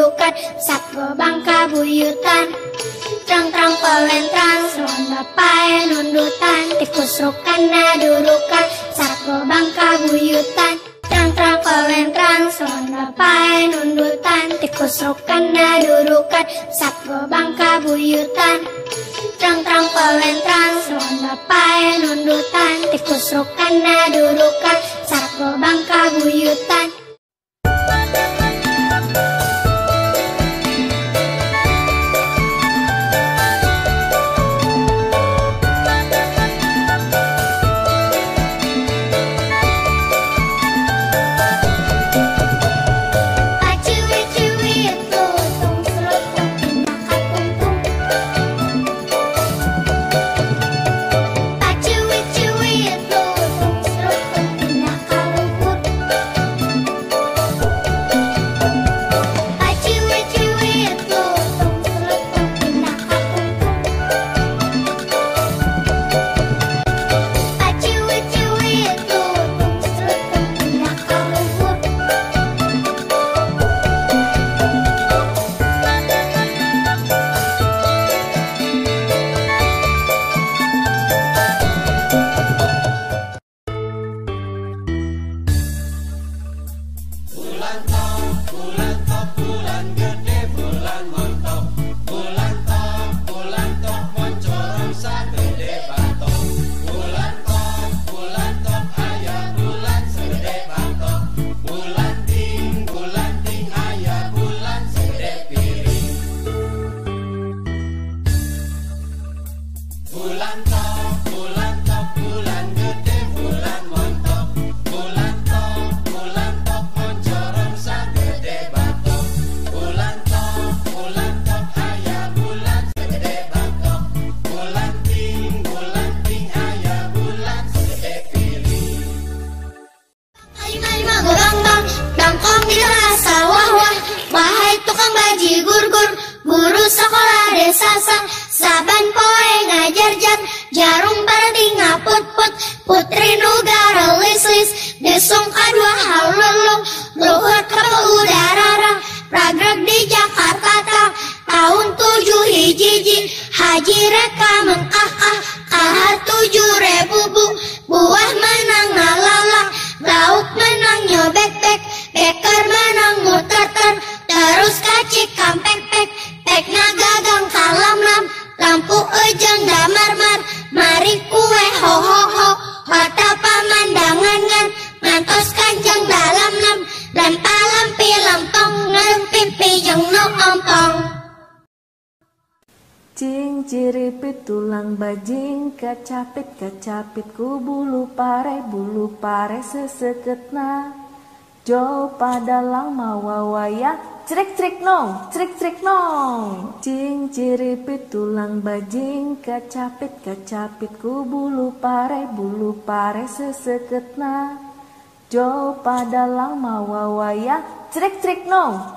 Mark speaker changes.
Speaker 1: dudukan, satgo bangka buyutan. Trang-trang pelentrang, selonda pae nundutan, tikus rukana dudukan, satgo bangka buyutan. Trang-trang pelentrang, selonda pae nundutan, tikus rukana dudukan, satgo bangka buyutan. Trang-trang pelentrang, selonda pae nundutan, tikus rukana dudukan, satgo bangka buyutan. Saban poe ngajar-jar, jarum parati ngaput-put, putri nugara lis-lis, desung kadua halulu, luhur ke udara, ragrag di Jakarta tahun 7 hiji, haji reka mengkah, kahar 7.000 bu, buah menang ngalala, lauk menang nyobek-bek, beker menang muter-ter, terus kacik kampek-pek, pek nagagang kalam-lam, lampu ujung damar-mar, mari kue ho-ho-ho, harta pamandangan, ngantos kanjeng dalam-lam, dan palampi lampong, ngerempimpi jeng nu ompong.
Speaker 2: Cing ciripit tulang bajing, kacapit ku bulu pare seseketna, jo padalang mawawaya, crik crik nong. Cing ciripit tulang bajing, kacapit ku bulu pare seseketna, jo padalang mawawaya, crik crik nong.